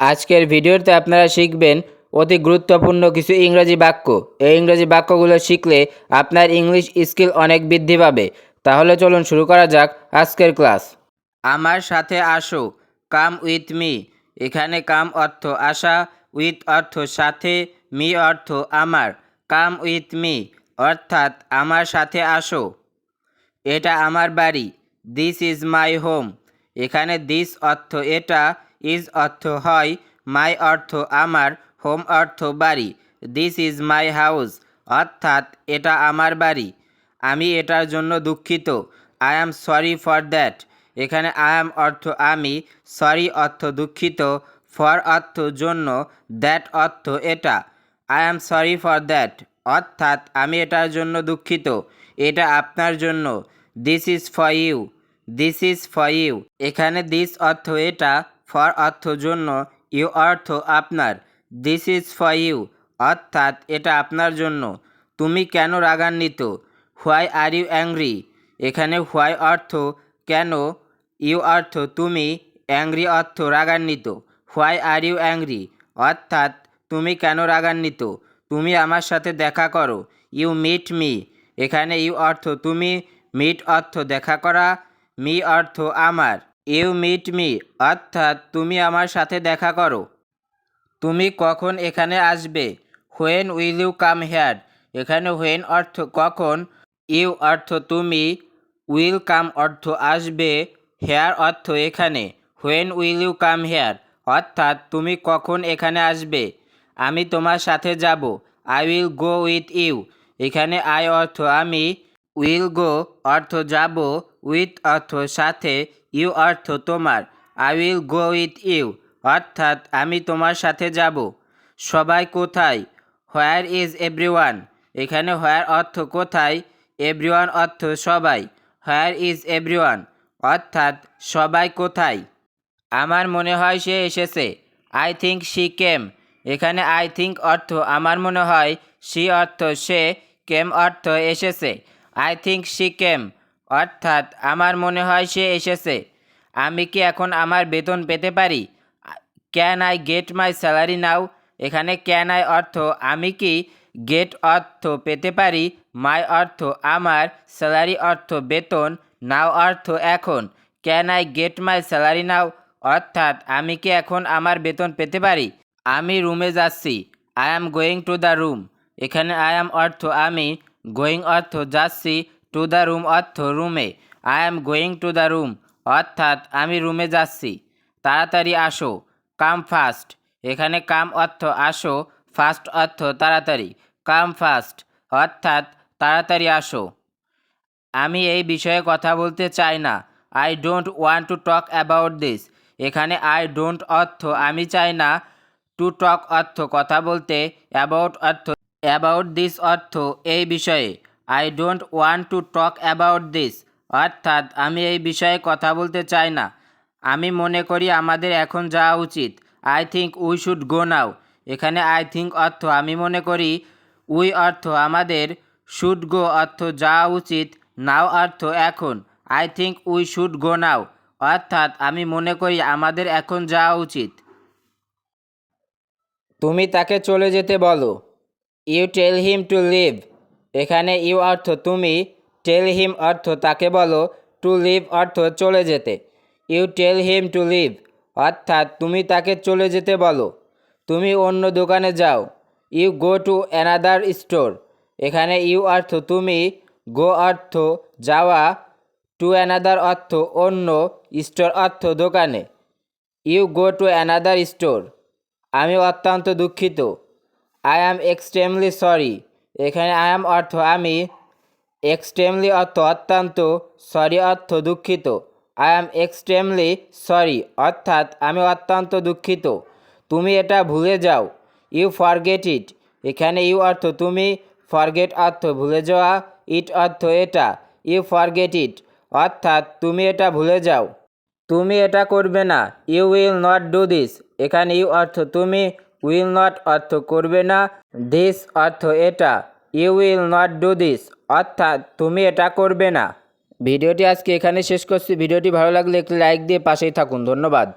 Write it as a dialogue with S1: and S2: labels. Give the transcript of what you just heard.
S1: আজকের ভিডিওতে আপনারা শিখবেন অতি গুরুত্বপূর্ণ কিছু ইংরেজি বাক্য। এই ইংরেজি বাক্যগুলো শিখলে আপনার ইংলিশ স্কিল অনেক বৃদ্ধি পাবে। তাহলে চলুন শুরু করা যাক আজকের ক্লাস। আমার সাথে আসো, কাম উইথ মি। এখানে কাম অর্থ আসা, উইথ অর্থ সাথে, মি অর্থ আমার। কাম উইথ মি অর্থাৎ আমার সাথে আসো। এটা আমার বাড়ি, দিস ইজ মাই হোম। এখানে দিস অর্থ এটা, ইজ অর্থ হয়, মাই অর্থ আমার, হোম অর্থ বাড়ি। দিস ইজ মাই হাউস অর্থাৎ এটা আমার বাড়ি। আমি এটার জন্য দুঃখিত, I am sorry for that. এখানে আই অ্যাম অর্থ আমি, সরি অর্থ দুঃখিত, ফর অর্থ জন্য, দ্যাট অর্থ এটা। I am sorry for that অর্থাৎ আমি এটার জন্য দুঃখিত, এটা আপনার জন্য। This is for you, this is for you. এখানে দিস অর্থ এটা, ফর অর্থ জন্য, ইউ অর্থ আপনার। দিস ইজ ফর ইউ অর্থাৎ এটা আপনার জন্য। তুমি কেন রাগান্বিত? Why are you angry. এখানে হোয়াই অর্থ কেন, ইউ অর্থ তুমি, অ্যাংরি অর্থ রাগান্বিত। হোয়াই আর ইউ অ্যাংরি অর্থাৎ তুমি কেন রাগান্বিত? তুমি আমার সাথে দেখা করো, ইউ মিট মি। এখানে ইউ অর্থ তুমি, মিট অর্থ দেখা করা, মি অর্থ আমার। ইউ মিট মি অর্থাৎ তুমি আমার সাথে দেখা করো। তুমি কখন এখানে আসবে? When will you come here. এখানে হোয়েন অর্থ কখন, ইউ অর্থ তুমি, উইল কাম অর্থ আসবে, হেয়ার অর্থ এখানে। When will you come here অর্থাৎ তুমি কখন এখানে আসবে? আমি তোমার সাথে যাব, I will go with you. এখানে আই অর্থ আমি, উইল গো অর্থ যাব, উইথ অর্থ সাথে, ইউ অর্থ তোমার। I will go with you অর্থাৎ আমি তোমার সাথে যাব। সবাই কোথায়? Where is everyone. এখানে হোয়ার অর্থ কোথায়, এভরিওয়ান অর্থ সবাই। হোয়ার ইজ এভরিওয়ান অর্থাৎ সবাই কোথায়? আমার মনে হয় সে এসেছে, আই থিঙ্ক শি কেম। এখানে আই থিঙ্ক অর্থ আমার মনে হয়, শি অর্থ সে, কেম অর্থ এসেছে। আই থিঙ্ক শি কেম অর্থাৎ আমার মনে হয় সে এসেছে। আমি কি এখন আমার বেতন পেতে পারি? Can I get my salary now. এখানে ক্যান আই অর্থ আমি কি, গেট অর্থ পেতে পারি, মাই অর্থ আমার, স্যালারি অর্থ বেতন, নাও অর্থ এখন। Can I get my salary now অর্থাৎ আমি কি এখন আমার বেতন পেতে পারি? আমি রুমে যাচ্ছি, I am going to the room. এখানে আই অ্যাম অর্থ আমি, গোয়িং অর্থ যাচ্ছি, টু দ্য রুম অর্থ রুমে। I am going to the room অর্থাৎ আমি রুমে যাচ্ছি। তাড়াতাড়ি আসো, কাম ফাস্ট। এখানে কাম অর্থ আসো, ফাস্ট অর্থ তাড়াতাড়ি। কাম ফাস্ট অর্থাৎ তাড়াতাড়ি আসো। আমি এই বিষয়ে কথা বলতে চাই না, I don't want to talk about this. এখানে আই ডোন্ট অর্থ আমি চাই না, টু টক অর্থ কথা বলতে, অ্যাবাউট অর্থ অ্যাবাউট দিস অর্থ এই বিষয়ে। I don't want to talk about this অর্থাৎ আমি এই বিষয়ে কথা বলতে চাই না। আমি মনে করি আমাদের এখন যাওয়া উচিত, I think we should go now. এখানে আই থিঙ্ক অর্থ আমি মনে করি, উই অর্থ আমাদের, শুড গো অর্থ যাওয়া উচিত, নাও অর্থ এখন। I think we should go now অর্থাৎ আমি মনে করি আমাদের এখন যাওয়া উচিত। তুমি তাকে চলে যেতে বলো, you tell him to leave. এখানে ইউ অর্থ তুমি, টেল হিম অর্থ তাকে বলো, টু লিভ অর্থ চলে যেতে। You tell him to leave অর্থাৎ তুমি তাকে চলে যেতে বলো। তুমি অন্য দোকানে যাও, you go to another store. এখানে ইউ অর্থ তুমি, গো অর্থ যাওয়া, টু অ্যানাদার অর্থ অন্য, স্টোর অর্থ দোকানে। You go to another store. আমি অত্যন্ত দুঃখিত, আই অ্যাম এক্সট্রিমলি সরি। এখানে আই অ্যাম অর্থ আমি, এক্সট্রিমলি অর্থ অত্যন্ত, সরি অর্থ দুঃখিত। আই অ্যাম এক্সট্রিমলি সরি অর্থাৎ আমি অত্যন্ত দুঃখিত। তুমি এটা ভুলে যাও, ইউ ফরগেট ইট। এখানে ইউ অর্থ তুমি, ফরগেট অর্থ ভুলে যাওয়া, ইট অর্থ এটা। ইউ ফরগেট ইট অর্থাৎ তুমি এটা ভুলে যাও। তুমি এটা করবে না, you will not do this. এখানে ইউ অর্থ তুমি, উইল নট অর্থ করবে না, দিস অর্থ এটা। You will not do this অর্থাৎ তুমি এটা করবে না। ভিডিওটি আজকে এখানে শেষ করছি। ভিডিওটি ভালো লাগলে একটি লাইক দিয়ে পাশেই থাকুন। ধন্যবাদ।